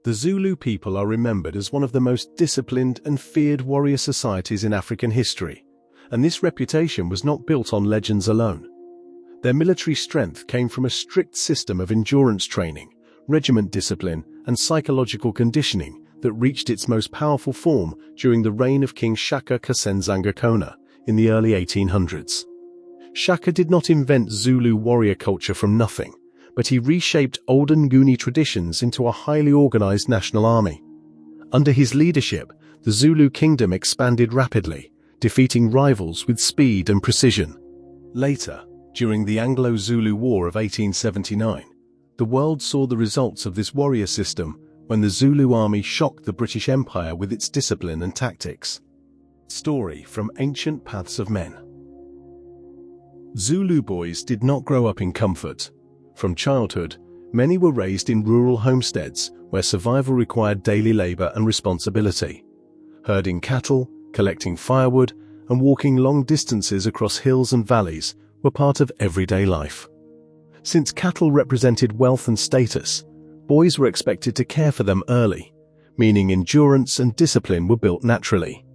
The Zulu people are remembered as one of the most disciplined and feared warrior societies in African history, and this reputation was not built on legends alone. Their military strength came from a strict system of endurance training, regiment discipline, and psychological conditioning that reached its most powerful form during the reign of King Shaka Zulu in the early 1800s. Shaka did not invent Zulu warrior culture from nothing, but he reshaped old Nguni traditions into a highly organized national army. Under his leadership, the Zulu kingdom expanded rapidly, defeating rivals with speed and precision. Later, during the Anglo-Zulu War of 1879, the world saw the results of this warrior system when the Zulu army shocked the British Empire with its discipline and tactics. Story from Ancient Paths of Men. Zulu boys did not grow up in comfort. From childhood, many were raised in rural homesteads where survival required daily labor and responsibility. Herding cattle, collecting firewood, and walking long distances across hills and valleys were part of everyday life. Since cattle represented wealth and status, boys were expected to care for them early, meaning endurance and discipline were built naturally.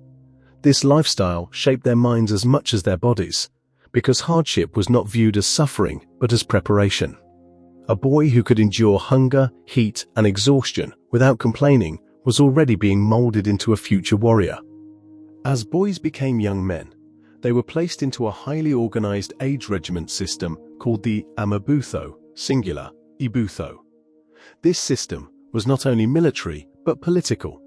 This lifestyle shaped their minds as much as their bodies, because hardship was not viewed as suffering but as preparation. A boy who could endure hunger, heat, and exhaustion without complaining was already being molded into a future warrior. As boys became young men, they were placed into a highly organized age regiment system called the amabutho, singular, ibutho. This system was not only military but political,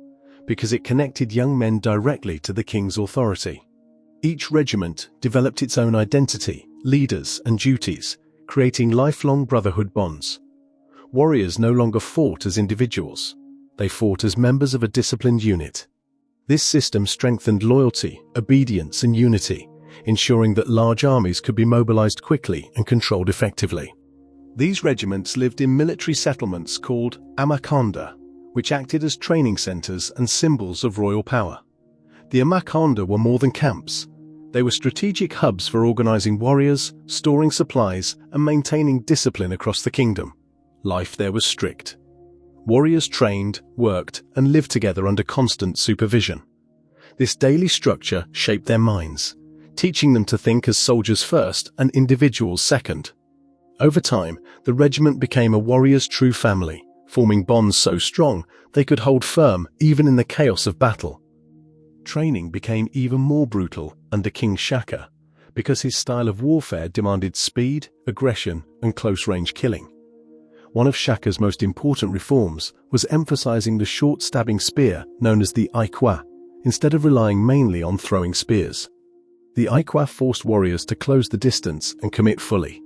because it connected young men directly to the king's authority. Each regiment developed its own identity, leaders, and duties, creating lifelong brotherhood bonds. Warriors no longer fought as individuals. They fought as members of a disciplined unit. This system strengthened loyalty, obedience, and unity, ensuring that large armies could be mobilized quickly and controlled effectively. These regiments lived in military settlements called amakonda, which acted as training centers and symbols of royal power. The amakonda were more than camps. They were strategic hubs for organizing warriors, storing supplies, and maintaining discipline across the kingdom. Life there was strict. Warriors trained, worked, and lived together under constant supervision. This daily structure shaped their minds, teaching them to think as soldiers first and individuals second. Over time, the regiment became a warrior's true family, forming bonds so strong they could hold firm even in the chaos of battle. Training became even more brutal under King Shaka, because his style of warfare demanded speed, aggression, and close-range killing. One of Shaka's most important reforms was emphasizing the short stabbing spear known as the aikwa, instead of relying mainly on throwing spears. The aikwa forced warriors to close the distance and commit fully.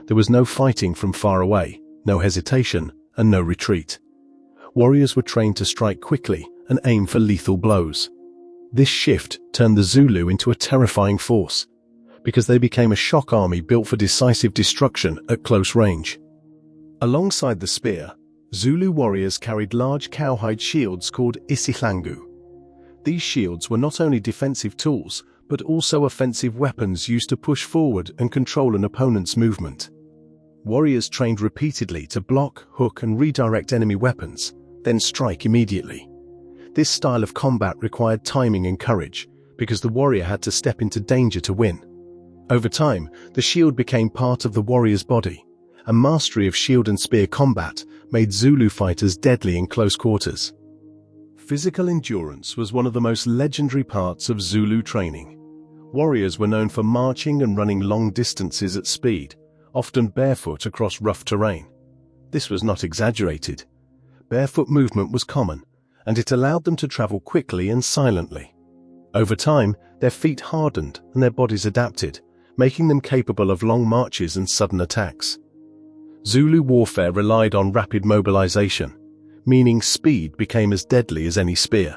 There was no fighting from far away, no hesitation, and no retreat. Warriors were trained to strike quickly and aim for lethal blows. This shift turned the Zulu into a terrifying force, because they became a shock army built for decisive destruction at close range. Alongside the spear, Zulu warriors carried large cowhide shields called isihlangu. These shields were not only defensive tools, but also offensive weapons used to push forward and control an opponent's movement. Warriors trained repeatedly to block, hook, and redirect enemy weapons, then strike immediately. This style of combat required timing and courage, because the warrior had to step into danger to win. Over time, the shield became part of the warrior's body, and mastery of shield and spear combat made Zulu fighters deadly in close quarters. Physical endurance was one of the most legendary parts of Zulu training. Warriors were known for marching and running long distances at speed, often barefoot across rough terrain. This was not exaggerated. Barefoot movement was common, and it allowed them to travel quickly and silently. Over time, their feet hardened and their bodies adapted, making them capable of long marches and sudden attacks. Zulu warfare relied on rapid mobilization, meaning speed became as deadly as any spear.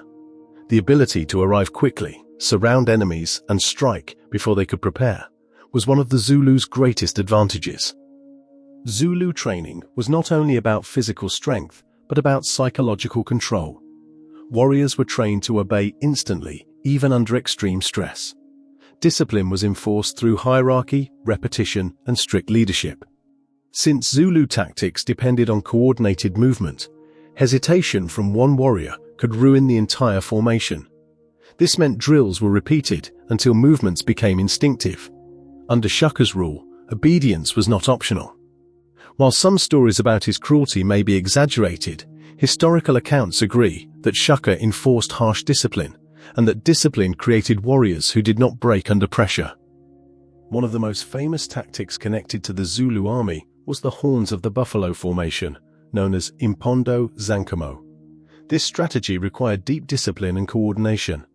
The ability to arrive quickly, surround enemies, and strike before they could prepare was one of the Zulus' greatest advantages. Zulu training was not only about physical strength, but about psychological control. Warriors were trained to obey instantly, even under extreme stress. Discipline was enforced through hierarchy, repetition, and strict leadership. Since Zulu tactics depended on coordinated movement, Hesitation from one warrior could ruin the entire formation. This meant drills were repeated until movements became instinctive. Under Shaka's rule, obedience was not optional. While some stories about his cruelty may be exaggerated, historical accounts agree that Shaka enforced harsh discipline, and that discipline created warriors who did not break under pressure. One of the most famous tactics connected to the Zulu army was the horns of the buffalo formation, known as impondo zankomo. This strategy required deep discipline and coordination.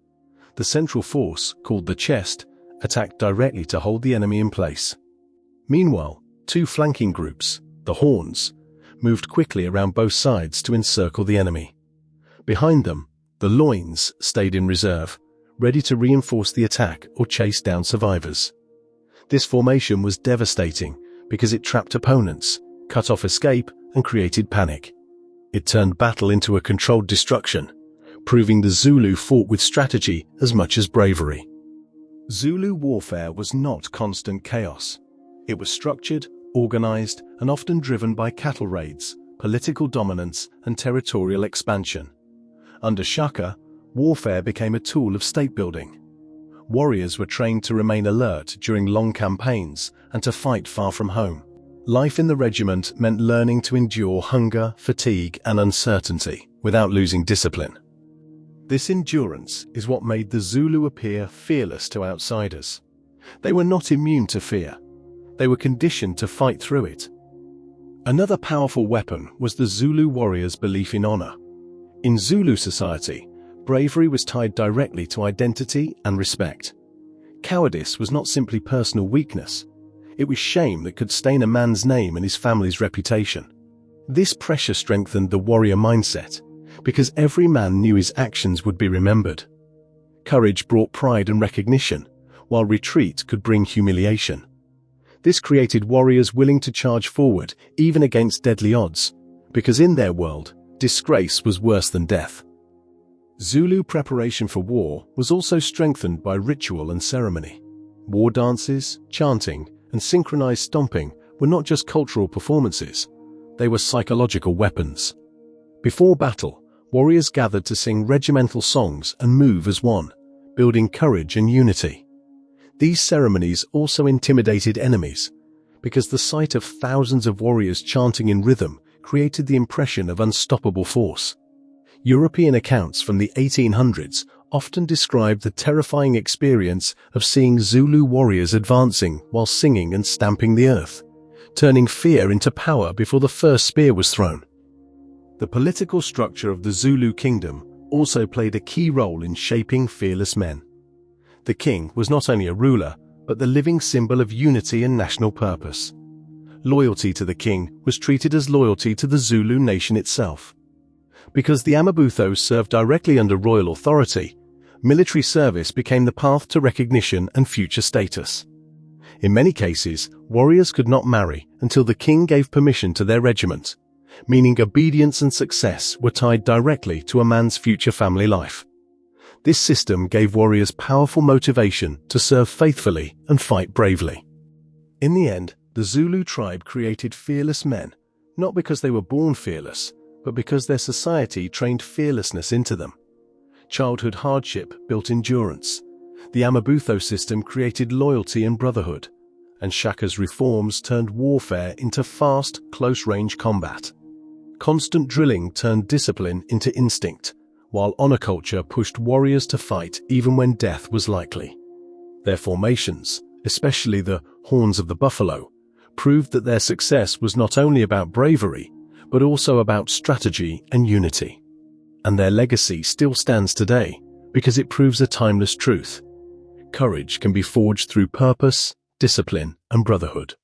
The central force, called the chest, attacked directly to hold the enemy in place. Meanwhile, two flanking groups, the horns, moved quickly around both sides to encircle the enemy. Behind them, the loins stayed in reserve, ready to reinforce the attack or chase down survivors. This formation was devastating because it trapped opponents, cut off escape, and created panic. It turned battle into a controlled destruction, proving the Zulu fought with strategy as much as bravery. Zulu warfare was not constant chaos. It was structured, organized, and often driven by cattle raids, political dominance, and territorial expansion. Under Shaka, warfare became a tool of state building. Warriors were trained to remain alert during long campaigns and to fight far from home. Life in the regiment meant learning to endure hunger, fatigue, and uncertainty without losing discipline. This endurance is what made the Zulu appear fearless to outsiders. They were not immune to fear. They were conditioned to fight through it. Another powerful weapon was the Zulu warrior's belief in honor. In Zulu society, bravery was tied directly to identity and respect. Cowardice was not simply personal weakness. It was shame that could stain a man's name and his family's reputation. This pressure strengthened the warrior mindset, because every man knew his actions would be remembered. Courage brought pride and recognition, while retreat could bring humiliation. This created warriors willing to charge forward, even against deadly odds, because in their world, disgrace was worse than death. Zulu preparation for war was also strengthened by ritual and ceremony. War dances, chanting, and synchronized stomping were not just cultural performances, they were psychological weapons. Before battle, warriors gathered to sing regimental songs and move as one, building courage and unity. These ceremonies also intimidated enemies, because the sight of thousands of warriors chanting in rhythm created the impression of unstoppable force. European accounts from the 1800s often described the terrifying experience of seeing Zulu warriors advancing while singing and stamping the earth, turning fear into power before the first spear was thrown. The political structure of the Zulu kingdom also played a key role in shaping fearless men. The king was not only a ruler, but the living symbol of unity and national purpose. Loyalty to the king was treated as loyalty to the Zulu nation itself. Because the amabutho served directly under royal authority, military service became the path to recognition and future status. In many cases, warriors could not marry until the king gave permission to their regiment, meaning obedience and success were tied directly to a man's future family life. This system gave warriors powerful motivation to serve faithfully and fight bravely. In the end, the Zulu tribe created fearless men, not because they were born fearless, but because their society trained fearlessness into them. Childhood hardship built endurance. The amabutho system created loyalty and brotherhood, and Shaka's reforms turned warfare into fast, close-range combat. Constant drilling turned discipline into instinct, while honor culture pushed warriors to fight even when death was likely. Their formations, especially the horns of the buffalo, proved that their success was not only about bravery, but also about strategy and unity. And their legacy still stands today because it proves a timeless truth. Courage can be forged through purpose, discipline, and brotherhood.